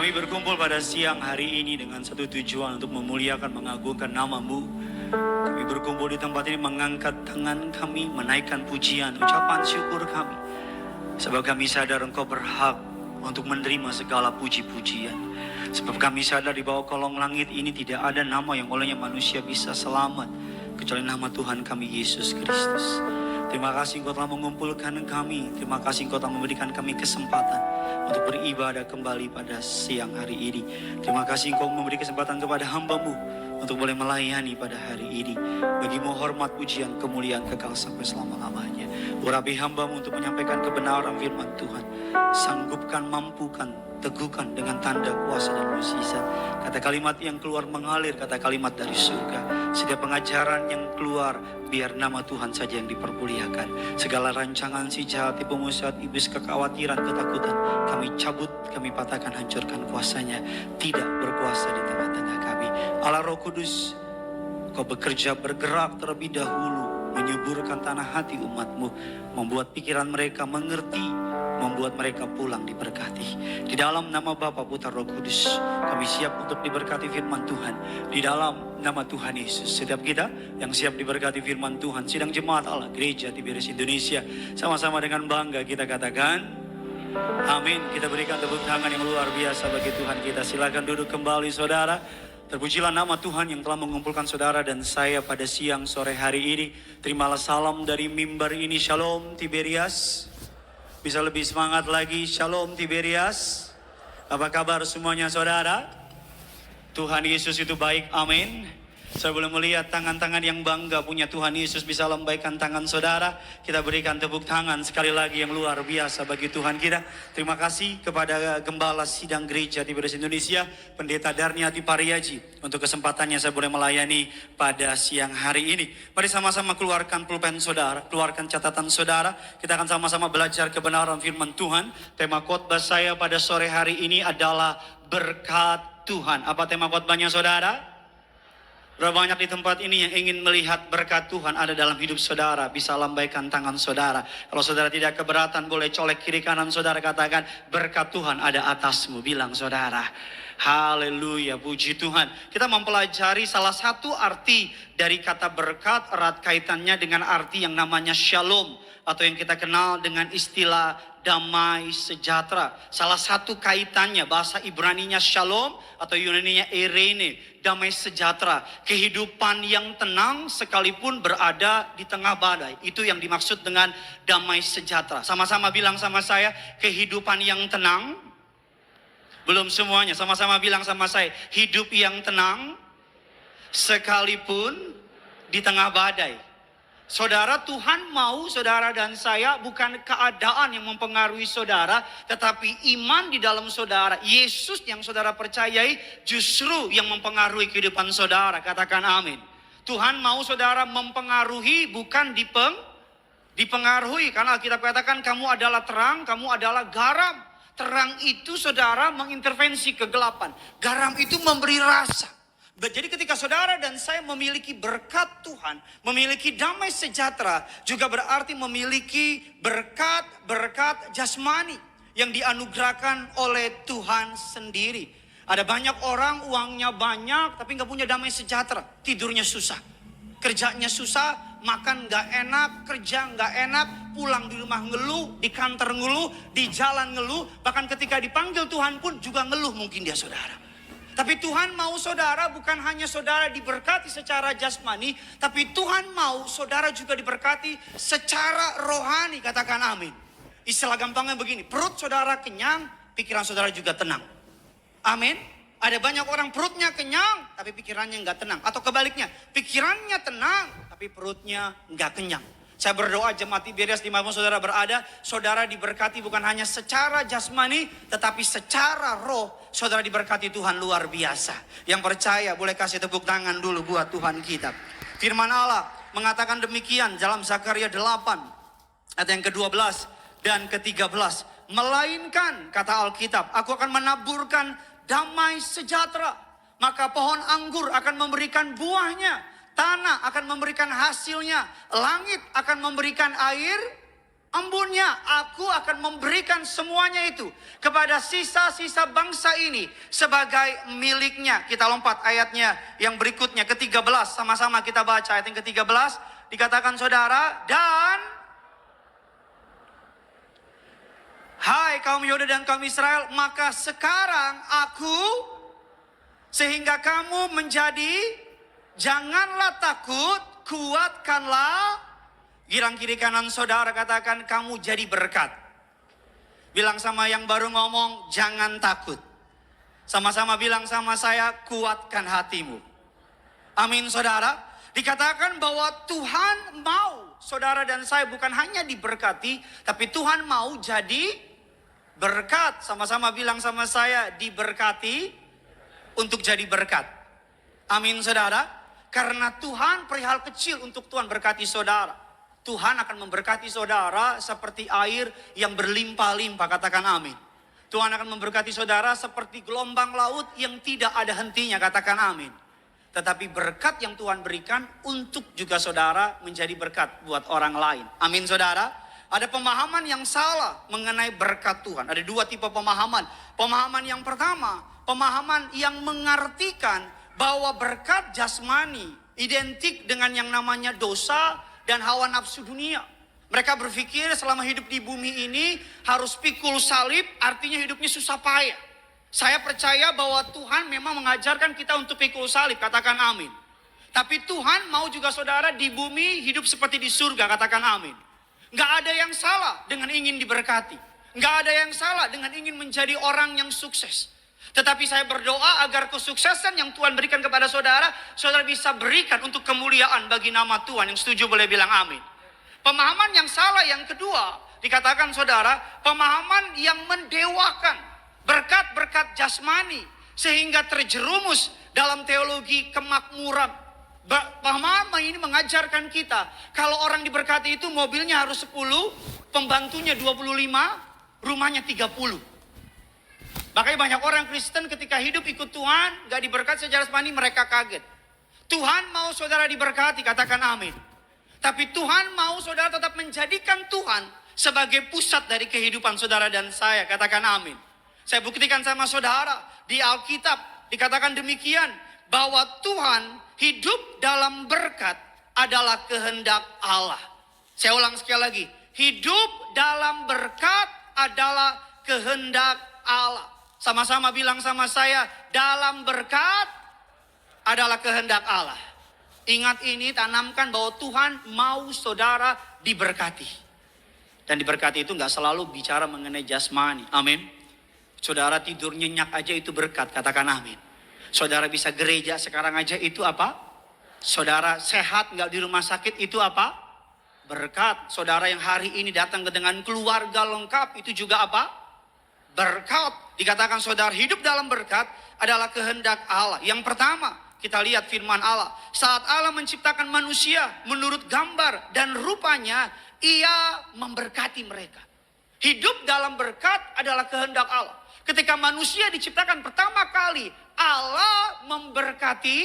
Kami berkumpul pada siang hari ini dengan satu tujuan untuk memuliakan, mengagungkan nama-Mu. Kami berkumpul di tempat ini mengangkat tangan kami, menaikkan pujian, ucapan syukur kami. Sebab kami sadar Engkau berhak untuk menerima segala puji-pujian. Sebab kami sadar di bawah kolong langit ini tidak ada nama yang olehnya manusia bisa selamat kecuali nama Tuhan kami Yesus Kristus. Terima kasih Engkau telah mengumpulkan kami. Terima kasih Engkau telah memberikan kami kesempatan untuk beribadah kembali pada siang hari ini. Terima kasih Engkau memberi kesempatan kepada hamba-Mu untuk boleh melayani pada hari ini. Bagi-Mu hormat, pujian, kemuliaan kekal sampai selama-lamanya. Urapi hamba-Mu untuk menyampaikan kebenaran firman Tuhan. Sanggupkan, mampukan, teguhkan dengan tanda kuasa dan mukjizat. Kata kalimat yang keluar mengalir, kata kalimat dari surga. Setiap pengajaran yang keluar, biar nama Tuhan saja yang dipermuliakan. Segala rancangan si jahat, tipu muslihat, iblis, kekhawatiran, ketakutan, kami cabut, kami patahkan, hancurkan kuasanya. Tidak berkuasa di tengah-tengah kami. Allah Roh Kudus, Kau bekerja bergerak terlebih dahulu, menyuburkan tanah hati umat-Mu, membuat pikiran mereka mengerti, membuat mereka pulang diberkati. Di dalam nama Bapa, Putra, Roh Kudus, kami siap untuk diberkati firman Tuhan. Di dalam nama Tuhan Yesus, setiap kita yang siap diberkati firman Tuhan, sidang jemaat Allah Gereja TBRS Indonesia, sama-sama dengan bangga kita katakan amin. Kita berikan tepuk tangan yang luar biasa bagi Tuhan kita. Silakan duduk kembali saudara. Terpujilah nama Tuhan yang telah mengumpulkan saudara dan saya pada siang sore hari ini. Terimalah salam dari mimbar ini. Shalom Tiberias. Bisa lebih semangat lagi. Shalom Tiberias. Apa kabar semuanya saudara? Tuhan Yesus itu baik. Amin. Saya boleh melihat tangan-tangan yang bangga punya Tuhan Yesus bisa lambaikan tangan saudara. Kita berikan tepuk tangan sekali lagi yang luar biasa bagi Tuhan kita. Terima kasih kepada Gembala Sidang Gereja TBRS Indonesia, Pendeta Darniati Pariaji, untuk kesempatannya saya boleh melayani pada siang hari ini. Mari sama-sama keluarkan pulpen saudara, keluarkan catatan saudara. Kita akan sama-sama belajar kebenaran firman Tuhan. Tema khotbah saya pada sore hari ini adalah berkat Tuhan. Apa tema khotbahnya saudara? Berapa banyak di tempat ini yang ingin melihat berkat Tuhan ada dalam hidup saudara? Bisa lambaikan tangan saudara. Kalau saudara tidak keberatan, boleh colek kiri kanan saudara, katakan berkat Tuhan ada atasmu. Bilang saudara. Haleluya, puji Tuhan. Kita mempelajari salah satu arti dari kata berkat, erat kaitannya dengan arti yang namanya shalom, atau yang kita kenal dengan istilah damai sejahtera. Salah satu kaitannya, bahasa Ibraninya shalom atau Yunaninya eirene, damai sejahtera. Kehidupan yang tenang sekalipun berada di tengah badai. Itu yang dimaksud dengan damai sejahtera. Sama-sama bilang sama saya, kehidupan yang tenang. Belum semuanya, sama-sama bilang sama saya, hidup yang tenang sekalipun di tengah badai. Saudara, Tuhan mau saudara dan saya bukan keadaan yang mempengaruhi saudara, tetapi iman di dalam saudara. Yesus yang saudara percayai justru yang mempengaruhi kehidupan saudara. Katakan amin. Tuhan mau saudara mempengaruhi, bukan dipengaruhi. Karena kita katakan kamu adalah terang, kamu adalah garam. Terang itu saudara mengintervensi kegelapan. Garam itu memberi rasa. Jadi ketika saudara dan saya memiliki berkat Tuhan, memiliki damai sejahtera, juga berarti memiliki berkat jasmani yang dianugerahkan oleh Tuhan sendiri. Ada banyak orang uangnya banyak tapi gak punya damai sejahtera. Tidurnya susah, kerjanya susah, makan gak enak, kerja gak enak, pulang di rumah ngeluh, di kantor ngeluh, di jalan ngeluh. Bahkan ketika dipanggil Tuhan pun juga ngeluh mungkin dia saudara. Tapi Tuhan mau saudara bukan hanya saudara diberkati secara jasmani, tapi Tuhan mau saudara juga diberkati secara rohani. Katakan amin. Istilah gampangnya begini, perut saudara kenyang, pikiran saudara juga tenang. Amin. Ada banyak orang perutnya kenyang, tapi pikirannya nggak tenang. Atau kebaliknya, pikirannya tenang, tapi perutnya nggak kenyang. Saya berdoa jemaat TBRS dimanapun saudara berada, saudara diberkati bukan hanya secara jasmani, tetapi secara roh. Saudara diberkati Tuhan luar biasa. Yang percaya boleh kasih tepuk tangan dulu buat Tuhan kita. Firman Allah mengatakan demikian dalam Zakaria 8 ayat yang ke-12 dan ke-13. Melainkan kata Alkitab, aku akan menaburkan damai sejahtera. Maka pohon anggur akan memberikan buahnya. Tanah akan memberikan hasilnya. Langit akan memberikan air embunnya aku akan memberikan semuanya itu kepada sisa-sisa bangsa ini sebagai miliknya. Kita lompat ayatnya yang berikutnya, ke-13. Sama-sama kita baca ayat yang ke-13. Dikatakan saudara, dan hai kaum Yehuda dan kaum Israel, maka sekarang aku, sehingga kamu menjadi, janganlah takut, kuatkanlah. Girang kiri kanan saudara, katakan kamu jadi berkat. Bilang sama yang baru ngomong, jangan takut. Sama-sama bilang sama saya, kuatkan hatimu. Amin saudara. Dikatakan bahwa Tuhan mau saudara dan saya bukan hanya diberkati, tapi Tuhan mau jadi berkat. Sama-sama bilang sama saya, diberkati untuk jadi berkat. Amin saudara. Karena Tuhan perihal kecil untuk Tuhan berkati saudara. Tuhan akan memberkati saudara seperti air yang berlimpah-limpah. Katakan amin. Tuhan akan memberkati saudara seperti gelombang laut yang tidak ada hentinya. Katakan amin. Tetapi berkat yang Tuhan berikan untuk juga saudara menjadi berkat buat orang lain. Amin saudara. Ada pemahaman yang salah mengenai berkat Tuhan. Ada dua tipe pemahaman. Pemahaman yang pertama, pemahaman yang mengartikan bahwa berkat jasmani identik dengan yang namanya dosa dan hawa nafsu dunia. Mereka berpikir selama hidup di bumi ini harus pikul salib, artinya hidupnya susah payah. Saya percaya bahwa Tuhan memang mengajarkan kita untuk pikul salib, katakan amin. Tapi Tuhan mau juga saudara di bumi hidup seperti di surga, katakan amin. Gak ada yang salah dengan ingin diberkati. Gak ada yang salah dengan ingin menjadi orang yang sukses. Tetapi saya berdoa agar kesuksesan yang Tuhan berikan kepada saudara, saudara bisa berikan untuk kemuliaan bagi nama Tuhan. Yang setuju boleh bilang amin. Pemahaman yang salah yang kedua, dikatakan saudara, pemahaman yang mendewakan berkat-berkat jasmani sehingga terjerumus dalam teologi kemakmuran. Pemahaman ini mengajarkan kita, kalau orang diberkati itu mobilnya harus 10, pembantunya 25, rumahnya 30. Makanya banyak orang Kristen ketika hidup ikut Tuhan, gak diberkati secara jasmani, mereka kaget. Tuhan mau saudara diberkati, katakan amin. Tapi Tuhan mau saudara tetap menjadikan Tuhan sebagai pusat dari kehidupan saudara dan saya, katakan amin. Saya buktikan sama saudara, di Alkitab dikatakan demikian, bahwa Tuhan hidup dalam berkat adalah kehendak Allah. Saya ulang sekali lagi, hidup dalam berkat adalah kehendak Allah. Sama-sama bilang sama saya, dalam berkat adalah kehendak Allah. Ingat ini, tanamkan bahwa Tuhan mau saudara diberkati. Dan diberkati itu gak selalu bicara mengenai jasmani. Amin. Saudara tidur nyenyak aja itu berkat, katakan amin. Saudara bisa gereja sekarang aja itu apa? Saudara sehat gak di rumah sakit itu apa? Berkat. Saudara yang hari ini datang dengan keluarga lengkap itu juga apa? Berkat. Dikatakan saudara hidup dalam berkat adalah kehendak Allah. Yang pertama, kita lihat firman Allah. Saat Allah menciptakan manusia menurut gambar dan rupanya, ia memberkati mereka. Hidup dalam berkat adalah kehendak Allah. Ketika manusia diciptakan pertama kali, Allah memberkati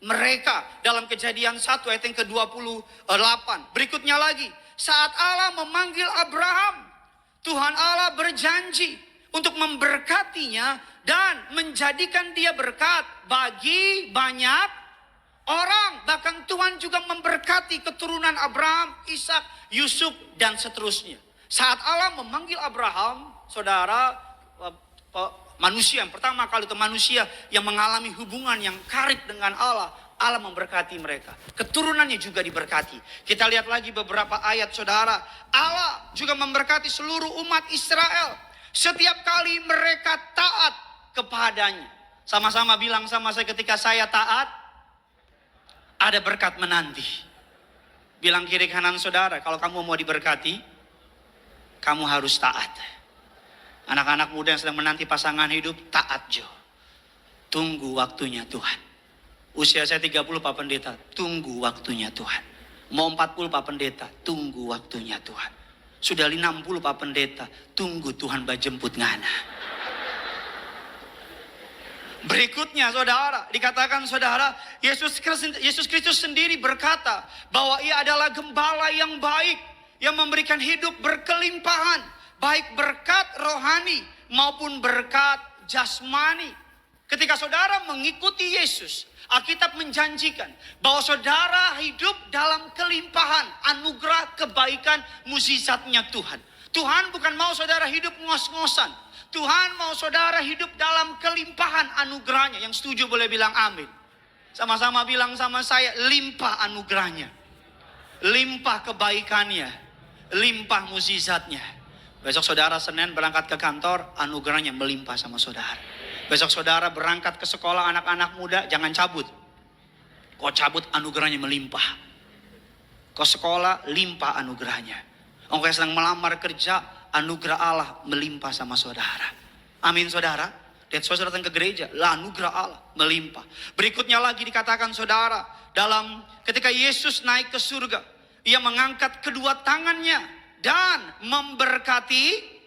mereka. Dalam Kejadian 1 ayat yang ke-28. Berikutnya lagi, saat Allah memanggil Abraham, Tuhan Allah berjanji untuk memberkatinya dan menjadikan dia berkat bagi banyak orang. Bahkan Tuhan juga memberkati keturunan Abraham, Ishak, Yusuf dan seterusnya. Saat Allah memanggil Abraham, saudara, manusia yang pertama kali itu manusia yang mengalami hubungan yang karib dengan Allah, Allah memberkati mereka. Keturunannya juga diberkati. Kita lihat lagi beberapa ayat saudara. Allah juga memberkati seluruh umat Israel setiap kali mereka taat kepadanya. Sama-sama bilang sama saya, ketika saya taat, ada berkat menanti. Bilang kiri kanan saudara, kalau kamu mau diberkati, kamu harus taat. Anak-anak muda yang sedang menanti pasangan hidup, taat Jo. Tunggu waktunya Tuhan. Usia saya 30 Pak Pendeta, tunggu waktunya Tuhan. Mau 40 Pak Pendeta, tunggu waktunya Tuhan. Sudah 60 Pak Pendeta, tunggu Tuhan bajemput ngana. Berikutnya saudara, dikatakan saudara, Yesus Kristus sendiri berkata bahwa ia adalah gembala yang baik yang memberikan hidup berkelimpahan, baik berkat rohani maupun berkat jasmani. Ketika saudara mengikuti Yesus, Alkitab menjanjikan bahwa saudara hidup dalam kelimpahan anugerah kebaikan mukjizatnya Tuhan. Tuhan bukan mau saudara hidup ngos-ngosan. Tuhan mau saudara hidup dalam kelimpahan anugerahnya. Yang setuju boleh bilang amin. Sama-sama bilang sama saya, limpah anugerahnya, limpah kebaikannya, limpah mukjizatnya. Besok saudara Senin berangkat ke kantor, anugerahnya melimpah sama saudara. Besok saudara berangkat ke sekolah anak-anak muda, jangan cabut. Kau cabut, anugerahnya melimpah. Kau sekolah, limpah anugerahnya. Engkau sedang melamar kerja, anugerah Allah melimpah sama saudara. Amin saudara. Dan saudara datang ke gereja, lah anugerah Allah melimpah. Berikutnya lagi dikatakan saudara, dalam ketika Yesus naik ke surga, ia mengangkat kedua tangannya dan memberkati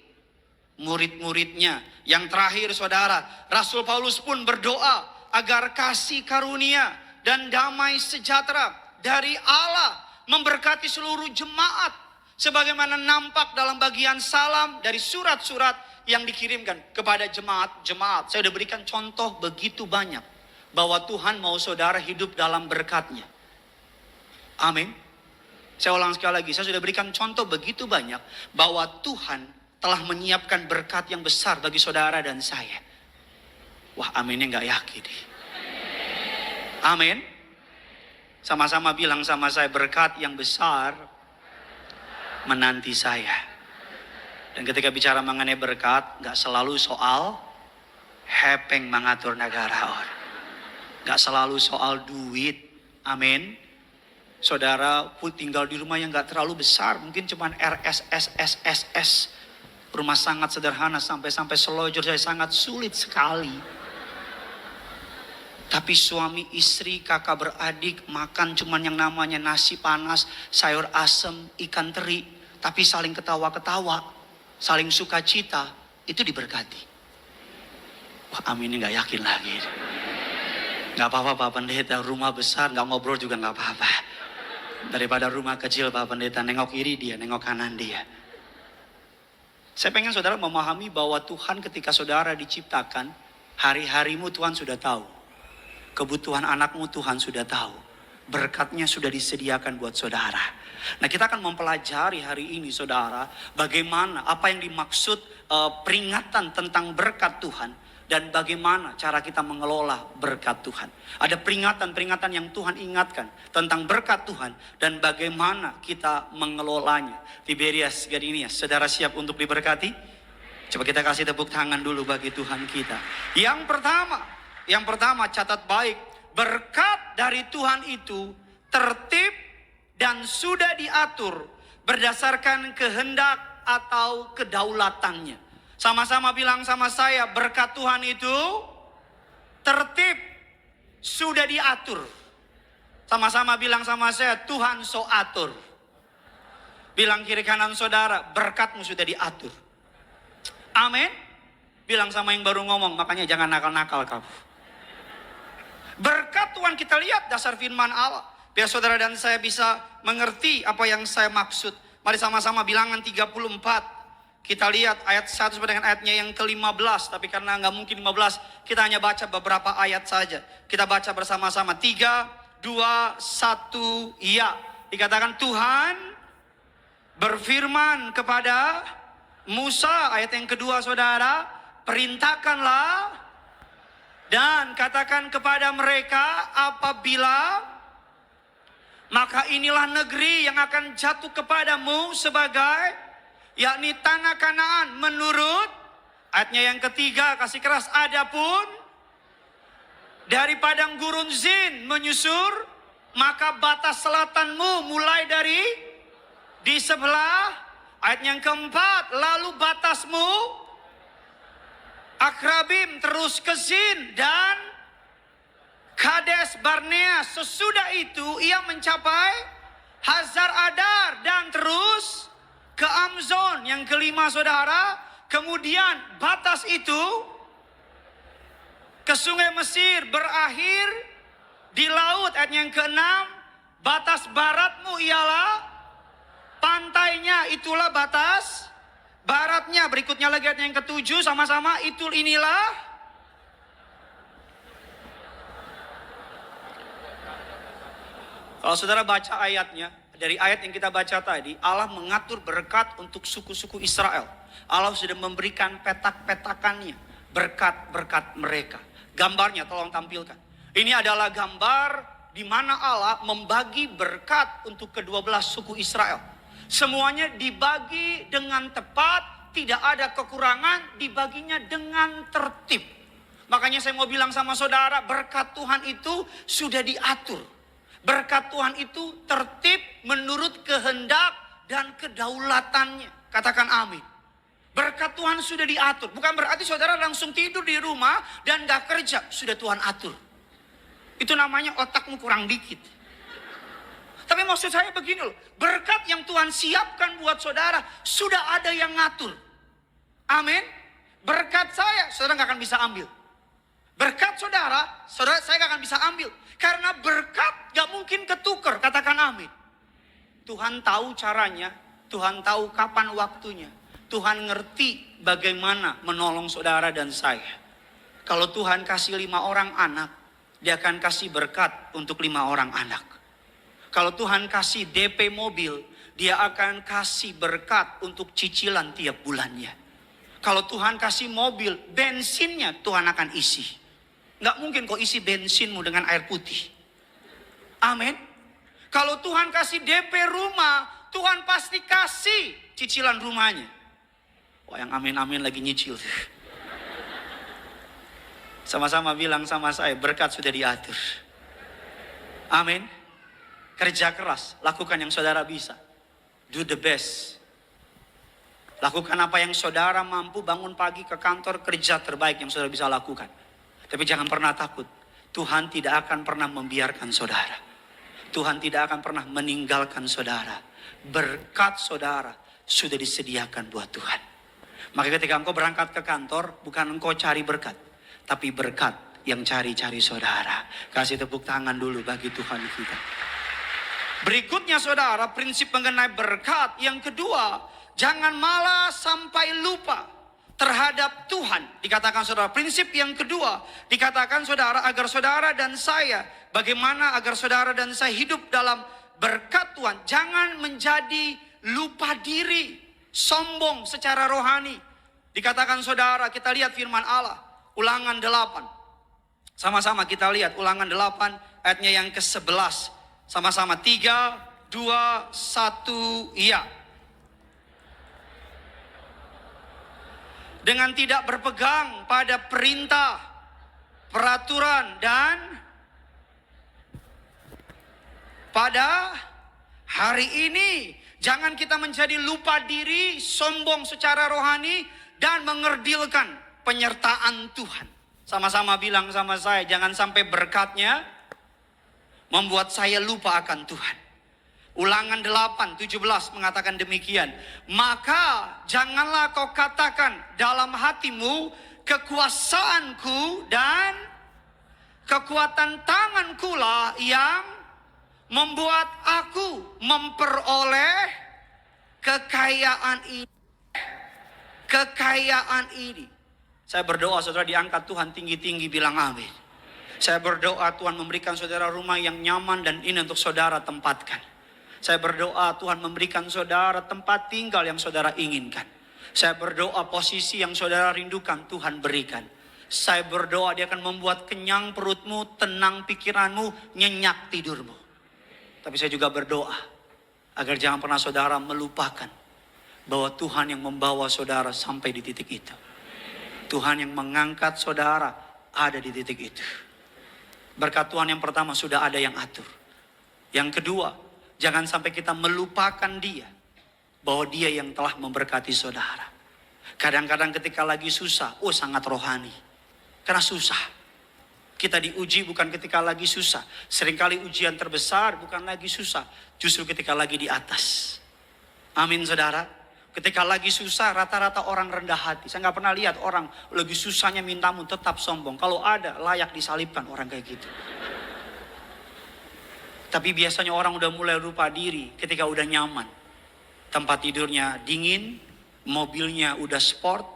murid-muridnya. Yang terakhir saudara, Rasul Paulus pun berdoa agar kasih karunia dan damai sejahtera dari Allah memberkati seluruh jemaat, sebagaimana nampak dalam bagian salam dari surat-surat yang dikirimkan kepada jemaat-jemaat. Saya sudah berikan contoh begitu banyak bahwa Tuhan mau saudara hidup dalam berkat-Nya. Amin. Saya ulang sekali lagi, saya sudah berikan contoh begitu banyak bahwa Tuhan telah menyiapkan berkat yang besar bagi saudara dan saya. Wah, aminnya nggak yakin. Amin. Sama-sama bilang sama saya, berkat yang besar menanti saya. Dan ketika bicara mengenai berkat, nggak selalu soal hepeng mengatur negara orang. Nggak selalu soal duit. Amin. Saudara pun tinggal di rumah yang nggak terlalu besar, mungkin cuma RSSSSS. Rumah sangat sederhana, sampai selojor saya sangat sulit sekali. Tapi suami istri, kakak beradik makan cuman yang namanya nasi panas, sayur asem, ikan teri. Tapi saling ketawa-ketawa, saling sukacita, itu diberkati. Wah, amin, gak yakin lagi. Gak apa-apa Pak Pendeta, rumah besar gak ngobrol juga gak apa-apa. Daripada rumah kecil Pak Pendeta, nengok kiri dia, nengok kanan dia. Saya pengen saudara memahami bahwa Tuhan ketika saudara diciptakan, hari-harimu Tuhan sudah tahu. Kebutuhan anakmu Tuhan sudah tahu. Berkatnya sudah disediakan buat saudara. Nah, kita akan mempelajari hari ini saudara, bagaimana, apa yang dimaksud peringatan tentang berkat Tuhan. Dan bagaimana cara kita mengelola berkat Tuhan. Ada peringatan-peringatan yang Tuhan ingatkan tentang berkat Tuhan. Dan bagaimana kita mengelolanya. Tiberias Gadinias, saudara siap untuk diberkati? Coba kita kasih tepuk tangan dulu bagi Tuhan kita. Yang pertama catat baik. Berkat dari Tuhan itu tertib dan sudah diatur berdasarkan kehendak atau kedaulatannya. Sama-sama bilang sama saya, berkat Tuhan itu tertib, sudah diatur. Sama-sama bilang sama saya, Tuhan so atur. Bilang kiri kanan saudara, berkatmu sudah diatur. Amin. Bilang sama yang baru ngomong, makanya jangan nakal-nakal kamu. Berkat Tuhan kita lihat dasar firman Allah. Biar saudara dan saya bisa mengerti apa yang saya maksud. Mari sama-sama bilangan 34. Kita lihat ayat 1 sampai dengan ayatnya yang ke-15. Tapi karena nggak mungkin 15, kita hanya baca beberapa ayat saja. Kita baca bersama-sama. 3, 2, 1, ya. Dikatakan Tuhan berfirman kepada Musa. Ayat yang kedua saudara. Perintahkanlah dan katakan kepada mereka apabila maka inilah negeri yang akan jatuh kepadamu sebagai yakni tanah Kanaan menurut ayatnya yang ketiga, kasih keras, adapun dari padang gurun Zin menyusur, maka batas selatanmu mulai dari di sebelah. Ayat yang keempat, lalu batasmu Akrabim terus ke Zin dan Kades Barnea. Sesudah itu ia mencapai Hazar Adar dan terus ke Amzon. Yang kelima saudara, kemudian batas itu ke sungai Mesir berakhir di laut. Ayat yang keenam, batas baratmu ialah pantainya itulah batas baratnya. Berikutnya lagi ayat yang ke-7 sama-sama, itu inilah. Kalau saudara baca ayatnya, dari ayat yang kita baca tadi, Allah mengatur berkat untuk suku-suku Israel. Allah sudah memberikan petak-petakannya, berkat-berkat mereka. Gambarnya tolong tampilkan. Ini adalah gambar di mana Allah membagi berkat untuk ke-12 suku Israel. Semuanya dibagi dengan tepat, tidak ada kekurangan, dibaginya dengan tertib. Makanya saya mau bilang sama saudara, berkat Tuhan itu sudah diatur. Berkat Tuhan itu tertib menurut kehendak dan kedaulatannya. Katakan amin. Berkat Tuhan sudah diatur. Bukan berarti saudara langsung tidur di rumah dan gak kerja. Sudah Tuhan atur. Itu namanya otakmu kurang dikit. Tapi maksud saya begini loh. Berkat yang Tuhan siapkan buat saudara, sudah ada yang ngatur. Amin. Berkat saya, saudara gak akan bisa ambil. Berkat saudara saya gak akan bisa ambil. Karena berkat gak mungkin ketukar. Katakan amin. Tuhan tahu caranya. Tuhan tahu kapan waktunya. Tuhan ngerti bagaimana menolong saudara dan saya. Kalau Tuhan kasih 5 orang anak, Dia akan kasih berkat untuk 5 orang anak. Kalau Tuhan kasih DP mobil, Dia akan kasih berkat untuk cicilan tiap bulannya. Kalau Tuhan kasih mobil, bensinnya Tuhan akan isi. Nggak mungkin kau isi bensinmu dengan air putih. Amin. Kalau Tuhan kasih DP rumah, Tuhan pasti kasih cicilan rumahnya. Wah, yang amin-amin lagi nyicil. Sama-sama bilang sama saya, berkat sudah diatur. Amin. Kerja keras, lakukan yang saudara bisa. Do the best. Lakukan apa yang saudara mampu, bangun pagi ke kantor, kerja terbaik yang saudara bisa lakukan. Tapi jangan pernah takut. Tuhan tidak akan pernah membiarkan saudara. Tuhan tidak akan pernah meninggalkan saudara. Berkat saudara sudah disediakan buat Tuhan. Maka ketika engkau berangkat ke kantor, bukan engkau cari berkat, tapi berkat yang cari-cari saudara. Kasih tepuk tangan dulu bagi Tuhan kita. Berikutnya saudara, prinsip mengenai berkat. Yang kedua, jangan malah sampai lupa terhadap Tuhan. Dikatakan saudara, prinsip yang kedua, dikatakan saudara, agar saudara dan saya, bagaimana agar saudara dan saya hidup dalam berkat Tuhan. Jangan menjadi lupa diri, sombong secara rohani. Dikatakan saudara, kita lihat firman Allah, Ulangan 8. Sama-sama kita lihat Ulangan 8 ayatnya yang ke-11. Sama-sama 3, 2, 1, iya. Dengan tidak berpegang pada perintah, peraturan, dan pada hari ini jangan kita menjadi lupa diri, sombong secara rohani, dan mengerdilkan penyertaan Tuhan. Sama-sama bilang sama saya, jangan sampai berkatnya membuat saya lupa akan Tuhan. Ulangan 8:17 mengatakan demikian. Maka janganlah kau katakan dalam hatimu, kekuasaanku dan kekuatan tanganku lah yang membuat aku memperoleh kekayaan ini. Kekayaan ini. Saya berdoa saudara diangkat Tuhan tinggi-tinggi, bilang amin. Saya berdoa Tuhan memberikan saudara rumah yang nyaman dan ini untuk saudara tempatkan. Saya berdoa Tuhan memberikan saudara tempat tinggal yang saudara inginkan. Saya berdoa posisi yang saudara rindukan Tuhan berikan. Saya berdoa Dia akan membuat kenyang perutmu, tenang pikiranmu, nyenyak tidurmu. Tapi saya juga berdoa agar jangan pernah saudara melupakan bahwa Tuhan yang membawa saudara sampai di titik itu. Tuhan yang mengangkat saudara ada di titik itu. Berkat Tuhan yang pertama sudah ada yang atur. Yang kedua, jangan sampai kita melupakan Dia, bahwa Dia yang telah memberkati saudara. Kadang-kadang ketika lagi susah, sangat rohani. Karena susah. Kita diuji bukan ketika lagi susah. Seringkali ujian terbesar bukan lagi susah, justru ketika lagi di atas. Amin saudara. Ketika lagi susah, rata-rata orang rendah hati. Saya nggak pernah lihat orang lagi susahnya mintamu tetap sombong. Kalau ada, layak disalibkan orang kayak gitu. Tapi biasanya orang udah mulai lupa diri ketika udah nyaman. Tempat tidurnya dingin, mobilnya udah sport,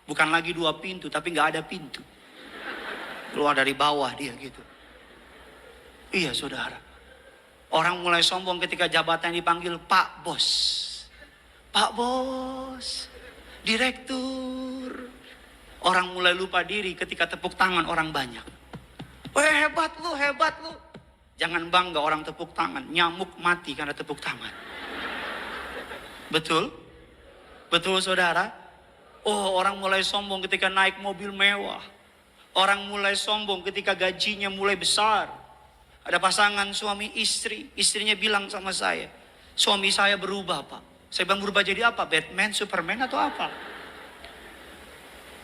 bukan lagi 2 pintu, tapi nggak ada pintu. Keluar dari bawah dia gitu. Iya saudara. Orang mulai sombong ketika jabatan dipanggil Pak Bos. Pak Bos, Direktur. Orang mulai lupa diri ketika tepuk tangan orang banyak. Weh hebat lu, hebat lu. Jangan bangga orang tepuk tangan. Nyamuk mati karena tepuk tangan. Betul? Betul saudara? Oh, orang mulai sombong ketika naik mobil mewah. Orang mulai sombong ketika gajinya mulai besar. Ada pasangan suami istri. Istrinya bilang sama saya, suami saya berubah pak. Saya bilang berubah jadi apa? Batman, Superman atau apa?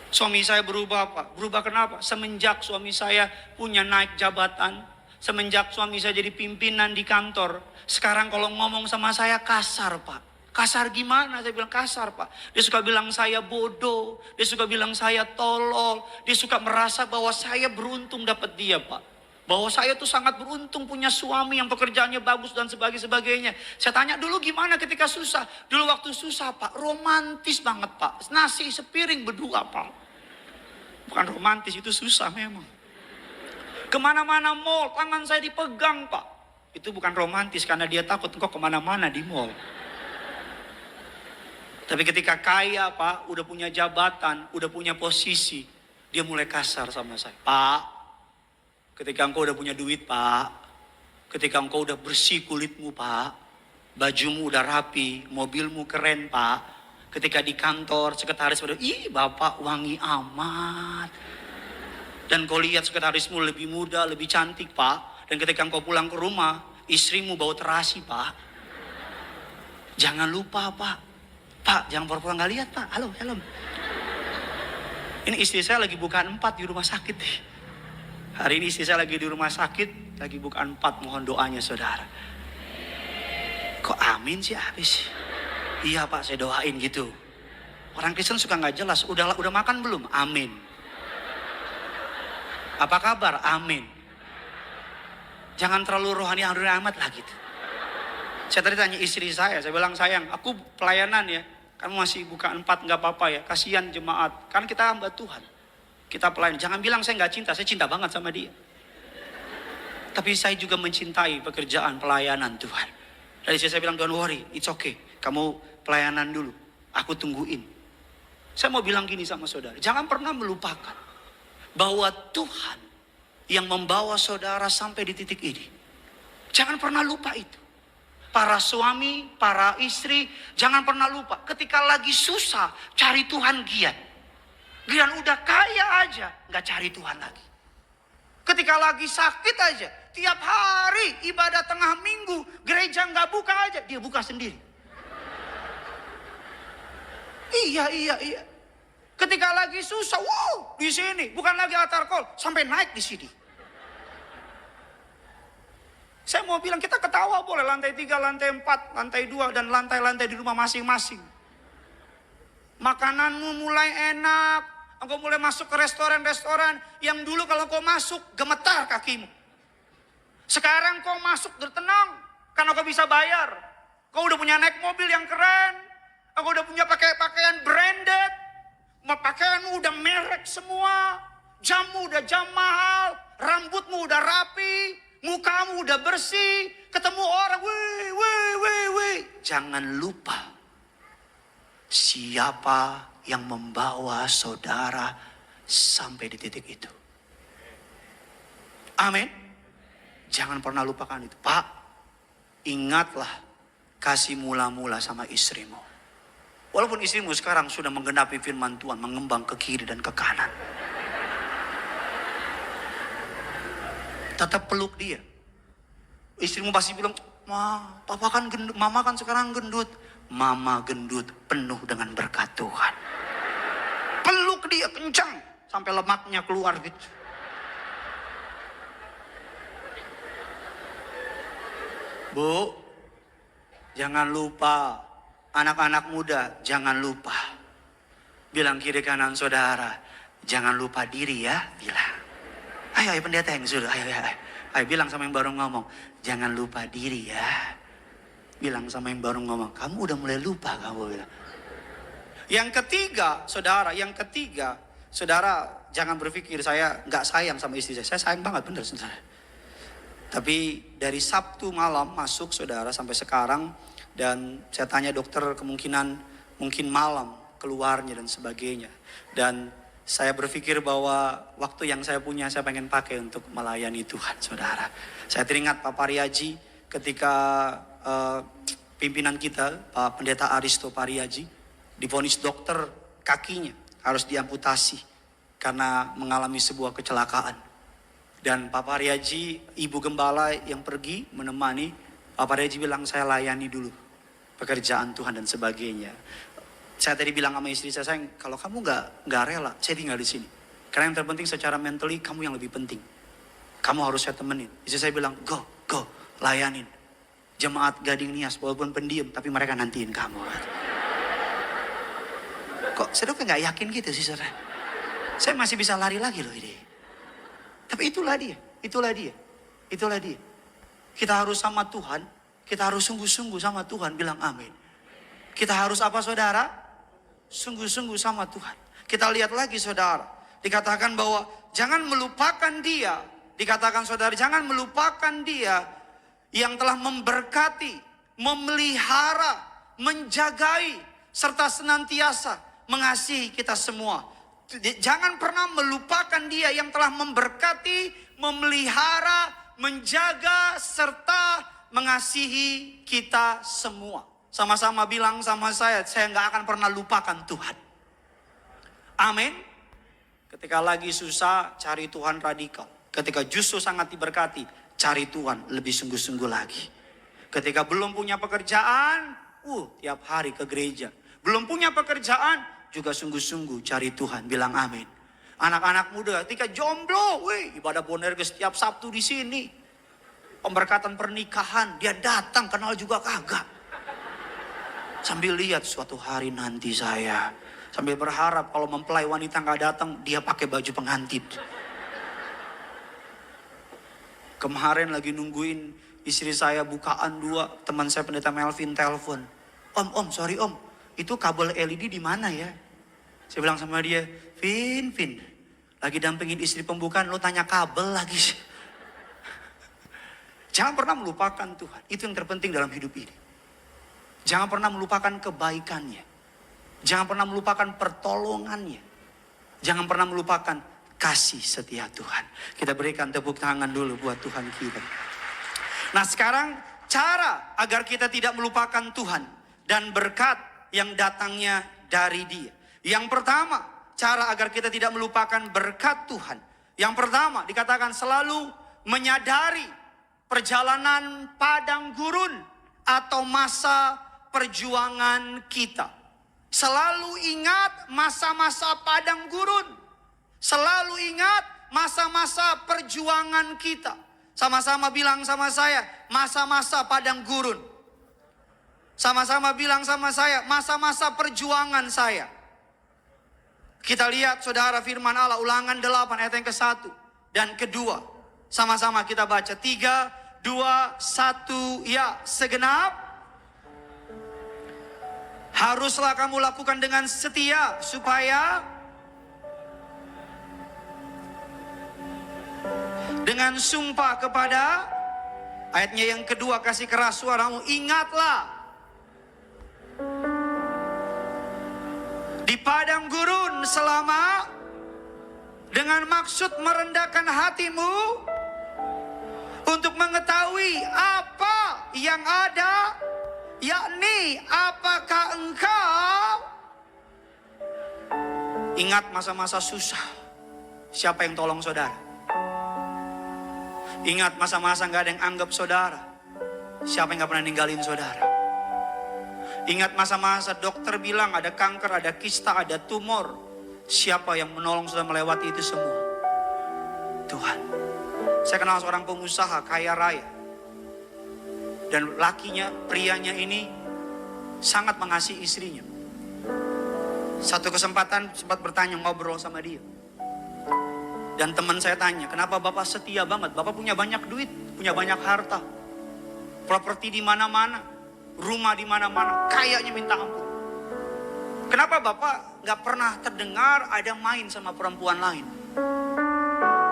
Suami saya berubah pak. Berubah kenapa? Semenjak suami saya punya naik jabatan. Semenjak suami saya jadi pimpinan di kantor. Sekarang kalau ngomong sama saya kasar pak. Kasar gimana? Saya bilang kasar pak. Dia suka bilang saya bodoh. Dia suka bilang saya tolol. Dia suka merasa bahwa saya beruntung dapat dia pak. Bahwa saya tuh sangat beruntung punya suami yang pekerjaannya bagus dan sebagainya. Saya tanya dulu gimana ketika susah. Dulu waktu susah pak, romantis banget pak. Nasi sepiring berdua pak. Bukan romantis, itu susah memang. Kemana-mana mall, tangan saya dipegang pak. Itu bukan romantis karena dia takut engkau kemana-mana di mall. Tapi ketika kaya pak, udah punya jabatan, udah punya posisi, dia mulai kasar sama saya. Pak, ketika engkau udah punya duit pak, ketika engkau udah bersih kulitmu pak, bajumu udah rapi, mobilmu keren pak, ketika di kantor sekretaris pada, ih bapak wangi amat. Dan kau lihat sekretarismu lebih muda, lebih cantik pak. Dan ketika engkau pulang ke rumah, istrimu bau terasi pak. Jangan lupa pak. Pak, jangan pura-pura nggak lihat pak. Halo, helm. Ini istri saya lagi bukaan 4 di rumah sakit nih. Hari ini istri saya lagi di rumah sakit, lagi bukaan 4. Mohon doanya saudara. Kok amin sih habis? Iya pak, saya doain gitu. Orang Kristen suka nggak jelas. Udah makan belum? Amin. Apa kabar? Amin. Jangan terlalu rohani amat lah gitu. Saya tadi tanya istri saya bilang sayang, aku pelayanan ya. Kamu masih buka 4 nggak apa-apa ya. Kasihan jemaat. Kan kita hamba Tuhan. Kita pelayan. Jangan bilang saya nggak cinta. Saya cinta banget sama dia. Tapi saya juga mencintai pekerjaan pelayanan Tuhan. Dari saya bilang don't worry, it's okay. Kamu pelayanan dulu. Aku tungguin. Saya mau bilang gini sama saudara. Jangan pernah melupakan bahwa Tuhan yang membawa saudara sampai di titik ini. Jangan pernah lupa itu. Para suami, para istri, jangan pernah lupa. Ketika lagi susah, cari Tuhan giat. Giat udah kaya aja, nggak cari Tuhan lagi. Ketika lagi sakit aja, tiap hari ibadah tengah minggu, gereja nggak buka aja, dia buka sendiri. Iya. Ketika lagi susah, wow, di sini bukan lagi altar call, sampai naik di sini. Saya mau bilang kita ketawa boleh lantai 3, lantai 4, lantai 2 dan lantai-lantai di rumah masing-masing. Makananmu mulai enak, engkau mulai masuk ke restoran-restoran yang dulu kalau kau masuk gemetar kakimu. Sekarang kau masuk bertenang karena kau bisa bayar. Kau udah punya naik mobil yang keren, kau udah punya pakai pakaian branded, pakaianmu udah merek semua, jammu udah jam mahal, rambutmu udah rapi. Mukamu udah bersih, ketemu orang, wih. Jangan lupa siapa yang membawa saudara sampai di titik itu. Amin. Jangan pernah lupakan itu. Pak, ingatlah kasih mula-mula sama istrimu. Walaupun istrimu sekarang sudah menggenapi firman Tuhan, mengembang ke kiri dan ke kanan. Tetap peluk dia. Istrimu pasti bilang, papa kan gendut, mama kan sekarang gendut. Mama gendut penuh dengan berkat Tuhan. Peluk dia kencang sampai lemaknya keluar gitu. Bu, jangan lupa, anak-anak muda jangan lupa. Bilang kiri kanan saudara, jangan lupa diri ya, bilang. Ayo pendeta yang suruh, ayo bilang sama yang baru ngomong, jangan lupa diri ya. bilang sama yang baru ngomong, kamu udah mulai lupa kamu bilang. Yang ketiga, saudara, jangan berpikir saya nggak sayang sama istri saya. Saya sayang banget, bener saudara. Tapi dari Sabtu malam masuk saudara sampai sekarang, dan saya tanya dokter kemungkinan mungkin malam keluarnya dan sebagainya. Dan saya berpikir bahwa waktu yang saya punya saya pengen pakai untuk melayani Tuhan, saudara. Saya teringat Pak Pariaji ketika pimpinan kita, Pak Pendeta Aristo Pariaji, divonis dokter kakinya harus diamputasi karena mengalami sebuah kecelakaan. Dan Pak Pariaji, Ibu Gembala yang pergi menemani, Pak Pariaji bilang saya layani dulu pekerjaan Tuhan dan sebagainya. Saya tadi bilang sama istri saya, sayang, kalau kamu nggak rela, saya tinggal di sini. Karena yang terpenting secara mentally kamu yang lebih penting. Kamu harus saya temenin. Istri saya bilang, go, layanin. Jemaat Gading Nias walaupun pendiam, tapi mereka nantiin kamu. Kok saudara nggak yakin gitu sih saudara? Saya masih bisa lari lagi loh ini. Tapi itulah dia. Kita harus sama Tuhan, kita harus sungguh-sungguh sama Tuhan, bilang amin. Kita harus apa saudara? Sungguh-sungguh sama Tuhan. Kita lihat lagi saudara, dikatakan bahwa jangan melupakan dia. Dikatakan saudara, jangan melupakan dia yang telah memberkati, memelihara, menjagai, serta senantiasa mengasihi kita semua. Jangan pernah melupakan dia yang telah memberkati, memelihara, menjaga, serta mengasihi kita semua. Sama-sama bilang sama saya nggak akan pernah lupakan Tuhan. Amin. Ketika lagi susah, cari Tuhan radikal. Ketika justru sangat diberkati, cari Tuhan lebih sungguh-sungguh lagi. Ketika belum punya pekerjaan, tiap hari ke gereja. Belum punya pekerjaan, juga sungguh-sungguh cari Tuhan, bilang amin. Anak-anak muda ketika jomblo, ibadah Bonerges setiap Sabtu di sini. Pemberkatan pernikahan, dia datang, kenal juga kagak. Sambil lihat suatu hari nanti saya, sambil berharap kalau mempelai wanita nggak datang, dia pakai baju pengantin. Kemarin lagi nungguin istri saya bukaan 2, teman saya pendeta Melvin telepon. Om, sorry om, itu kabel LED di mana ya? Saya bilang sama dia, Vin, lagi dampingin istri pembukaan, lo tanya kabel lagi. Jangan pernah melupakan Tuhan, itu yang terpenting dalam hidup ini. Jangan pernah melupakan kebaikannya. Jangan pernah melupakan pertolongannya. Jangan pernah melupakan kasih setia Tuhan. Kita berikan tepuk tangan dulu buat Tuhan kita. Nah sekarang cara agar kita tidak melupakan Tuhan dan berkat yang datangnya dari Dia. Yang pertama, cara agar kita tidak melupakan berkat Tuhan. Yang pertama dikatakan selalu menyadari perjalanan padang gurun atau masa perjuangan kita. Selalu ingat masa-masa padang gurun. Selalu ingat masa-masa perjuangan kita. Sama-sama bilang sama saya, masa-masa padang gurun. Sama-sama bilang sama saya, masa-masa perjuangan saya. Kita lihat saudara firman Allah, Ulangan 8 ayat yang ke-1 dan kedua. Sama-sama kita baca, 3, 2, 1, ya segenap. Haruslah kamu lakukan dengan setia supaya dengan sumpah kepada, ayatnya yang kedua kasih keras suaramu, ingatlah di padang gurun selama, dengan maksud merendahkan hatimu untuk mengetahui apa yang ada, yakni apakah engkau ingat masa-masa susah. Siapa yang tolong saudara? Ingat masa-masa gak ada yang anggap saudara. Siapa yang gak pernah ninggalin saudara? Ingat masa-masa dokter bilang ada kanker, ada kista, ada tumor. Siapa yang menolong saudara melewati itu semua? Tuhan. Saya kenal seorang pengusaha kaya raya. Dan lakinya, prianya ini sangat mengasihi istrinya. Satu kesempatan sempat bertanya, ngobrol sama dia. Dan teman saya tanya, kenapa bapak setia banget? Bapak punya banyak duit, punya banyak harta. Properti di mana-mana. rumah di mana-mana, kayaknya minta ampun. Kenapa Bapak nggak pernah terdengar ada main sama perempuan lain?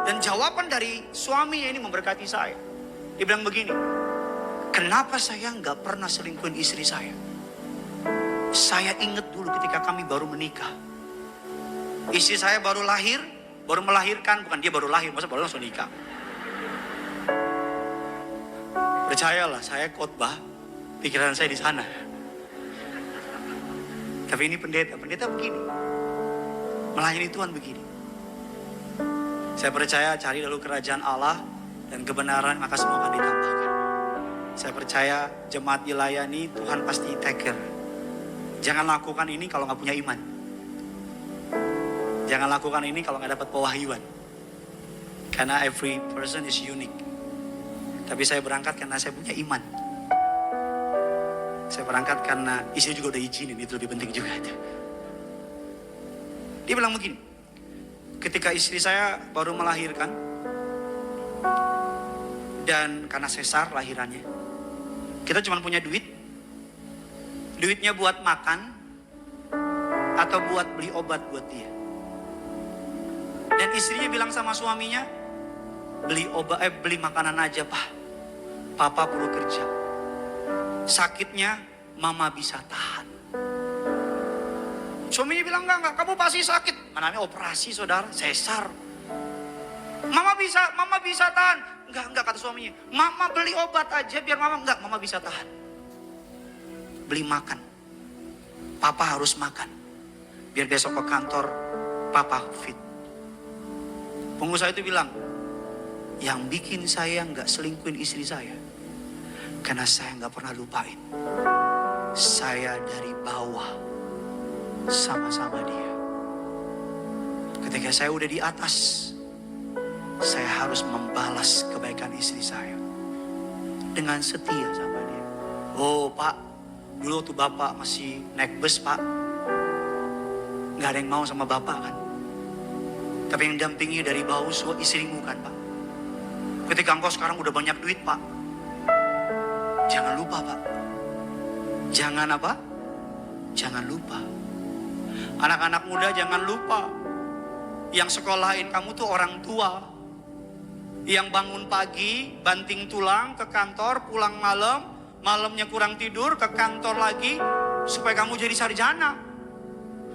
Dan jawaban dari suaminya ini memberkati saya. Dia bilang begini, kenapa saya nggak pernah selingkuhin istri saya? Saya ingat dulu ketika kami baru menikah. Istri saya baru lahir, baru melahirkan, bukan dia baru lahir, masa baru langsung nikah. Percayalah, saya khotbah, pikiran saya di sana. Tapi ini pendeta begini, melayani Tuhan begini. Saya percaya cari dulu kerajaan Allah dan kebenaran, maka semua akan ditambahkan. Saya percaya jemaat dilayani, Tuhan pasti take care. Jangan lakukan ini kalau nggak punya iman. Jangan lakukan ini kalau nggak dapat pewahyuan. Karena every person is unique. Tapi saya berangkat karena saya punya iman. Saya berangkat karena istri juga udah izinin, itu lebih penting juga. Dia bilang begini, ketika istri saya baru melahirkan, dan karena sesar lahirannya, kita cuma punya duit. Duitnya buat makan atau buat beli obat buat dia. Dan istrinya bilang sama suaminya, beli makanan aja Pak. Papa perlu kerja. Sakitnya mama bisa tahan. Suaminya bilang enggak, kamu pasti sakit. Namanya operasi saudara, sesar. Mama bisa tahan. Enggak kata suaminya. Mama beli obat aja biar mama bisa tahan. Beli makan. Papa harus makan. Biar besok ke kantor papa fit. Pengusaha itu bilang, yang bikin saya nggak selingkuhin istri saya, karena saya nggak pernah lupain, saya dari bawah sama-sama dia. Ketika saya udah di atas, saya harus membalas kebaikan istri saya dengan setia sama dia. Oh Pak, dulu waktu Bapak masih naik bus Pak, nggak ada yang mau sama Bapak kan. Tapi yang dampingi dari bawah istrimu kan Pak. Ketika engkau sekarang udah banyak duit Pak, jangan lupa Pak. Jangan apa? Jangan lupa. Anak-anak muda jangan lupa. Yang sekolahin kamu tuh orang tua. Yang bangun pagi, banting tulang ke kantor, pulang malam, malamnya kurang tidur, ke kantor lagi, supaya kamu jadi sarjana.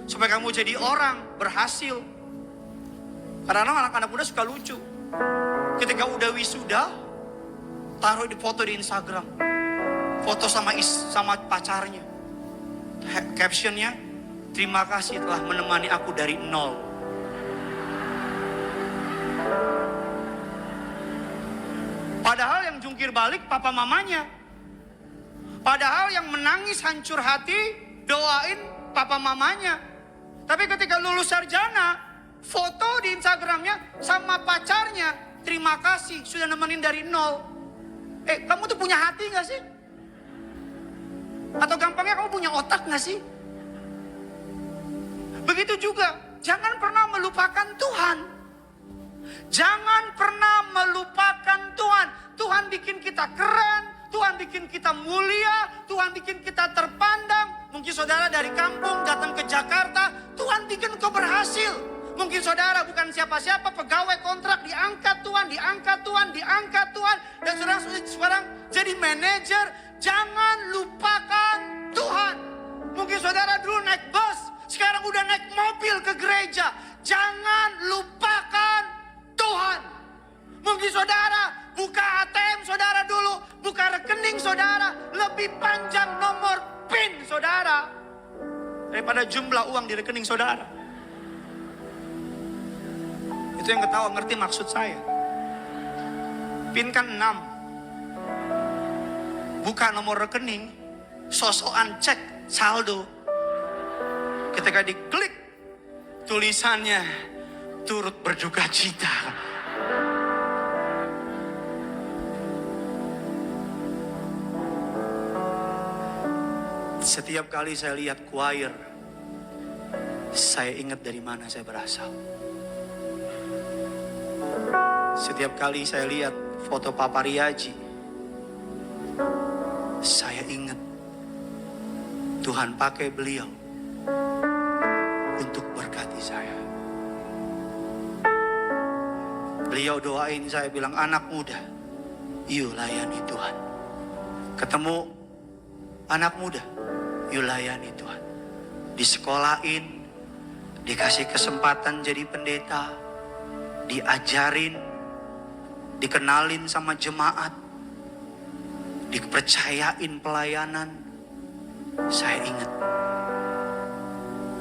Supaya kamu jadi orang, berhasil. Kadang-kadang anak-anak muda suka lucu. Ketika udah wisuda, taruh di foto di Instagram. Foto sama pacarnya. Captionnya, terima kasih telah menemani aku dari nol. Padahal yang jungkir balik papa mamanya. Padahal yang menangis hancur hati doain papa mamanya. Tapi ketika lulus sarjana, foto di Instagramnya sama pacarnya, terima kasih sudah nemenin dari nol. Kamu tuh punya hati gak sih? Atau gampangnya kamu punya otak gak sih? Begitu juga, jangan pernah melupakan Tuhan. Jangan pernah melupakan Tuhan. Tuhan bikin kita keren, Tuhan bikin kita mulia, Tuhan bikin kita terpandang. Mungkin saudara dari kampung datang ke Jakarta, Tuhan bikin kau berhasil. Mungkin saudara bukan siapa-siapa, pegawai kontrak, diangkat Tuhan, diangkat Tuhan, diangkat Tuhan. Dan saudara sekarang jadi manajer. Jangan lupakan Tuhan. Mungkin saudara dulu naik bus, sekarang udah naik mobil ke gereja. Jangan lupakan Tuhan. Mungkin saudara buka ATM saudara dulu, buka rekening saudara, lebih panjang nomor PIN saudara daripada jumlah uang di rekening saudara. Itu yang ketawa ngerti maksud saya. PIN kan 6. Buka nomor rekening, sosokan cek saldo. Ketika diklik, tulisannya turut berduka cita. Setiap kali saya lihat choir, saya ingat dari mana saya berasal. Setiap kali saya lihat foto Papa Riaji, saya ingat Tuhan pakai beliau untuk berkati saya. Beliau doain saya, bilang, anak muda, yuk layani Tuhan. Ketemu anak muda, yuk layani Tuhan. Disekolahin, dikasih kesempatan jadi pendeta, diajarin, dikenalin sama jemaat, dipercayain pelayanan. Saya ingat,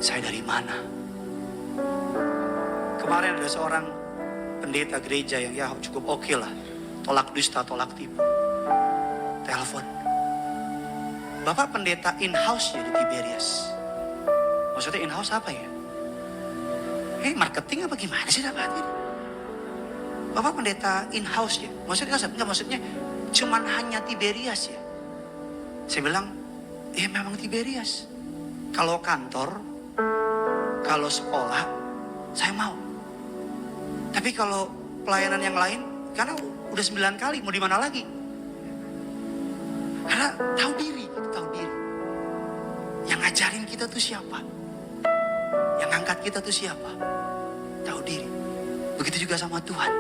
saya dari mana? Kemarin ada seorang pendeta gereja yang ya cukup oke lah, tolak dusta, tolak tipu. Telepon, Bapak pendeta in-house ya di Tiberias. Maksudnya in-house apa ya? Marketing apa gimana sih dapatin? Bapak pendeta in-house ya? Maksudnya enggak, maksudnya cuman hanya Tiberias ya? Saya bilang, memang Tiberias. Kalau kantor, kalau sekolah, saya mau. Tapi kalau pelayanan yang lain, karena udah 9 kali, mau di mana lagi? Karena tahu diri, tahu diri. Yang ngajarin kita tuh siapa? Yang ngangkat kita tuh siapa? Tahu diri. Begitu juga sama Tuhan.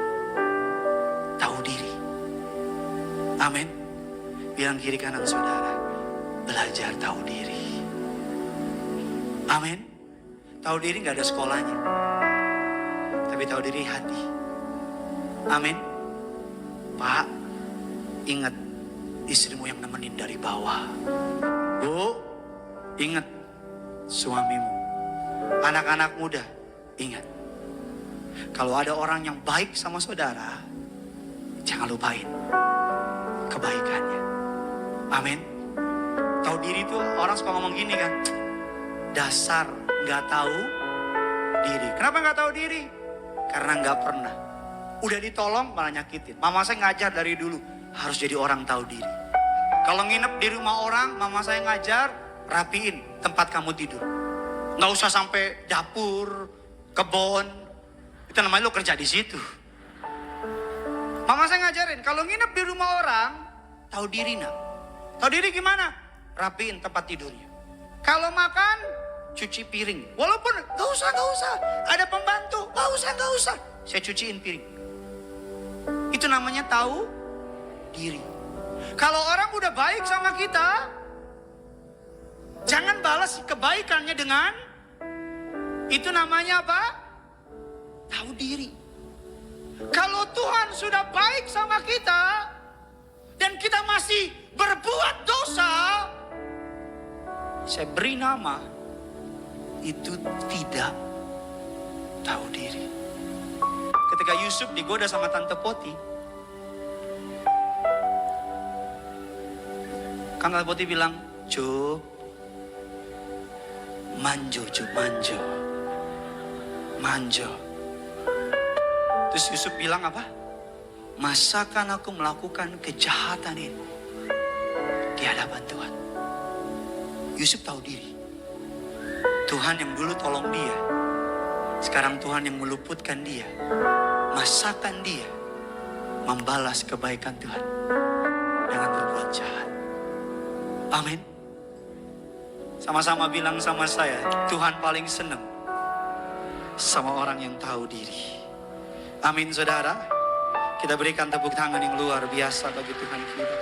Tahu diri. Amin. Bilang kiri kanan saudara, belajar tahu diri. Amin. Tahu diri gak ada sekolahnya, tapi tahu diri hati. Amin. Pak, ingat istrimu yang nemenin dari bawah. Bu, ingat suamimu. Anak-anak muda, ingat. Kalau ada orang yang baik sama saudara, jangan lupain kebaikannya. Amin. Tahu diri tuh orang suka ngomong gini kan, dasar gak tahu diri. Kenapa gak tahu diri? Karena gak pernah. Udah ditolong malah nyakitin. Mama saya ngajar dari dulu, harus jadi orang tahu diri. Kalau nginep di rumah orang, mama saya ngajar, rapiin tempat kamu tidur. Gak usah sampai dapur, kebon. Itu namanya lo kerja di situ. Mama saya ngajarin, kalau nginep di rumah orang, tahu diri nak. Tahu diri gimana? Rapiin tempat tidurnya. Kalau makan, cuci piring. Walaupun gak usah. Ada pembantu, gak usah. Saya cuciin piring. Itu namanya tahu diri. Kalau orang udah baik sama kita, jangan balas kebaikannya dengan, itu namanya apa? Tahu diri. Kalau Tuhan sudah baik sama kita, dan kita masih berbuat dosa, saya beri nama, itu tidak tahu diri. Ketika Yusuf digoda sama Tante Poti, kan Tante Poti bilang, Cuk, manjo. Terus Yusuf bilang apa? Masakan aku melakukan kejahatan ini di hadapan Tuhan? Yusuf tahu diri. Tuhan yang dulu tolong dia, sekarang Tuhan yang meluputkan dia. Masakan dia membalas kebaikan Tuhan dengan berbuat jahat. Amin. Sama-sama bilang sama saya, Tuhan paling senang sama orang yang tahu diri. Amin saudara. Kita berikan tepuk tangan yang luar biasa bagi Tuhan kita.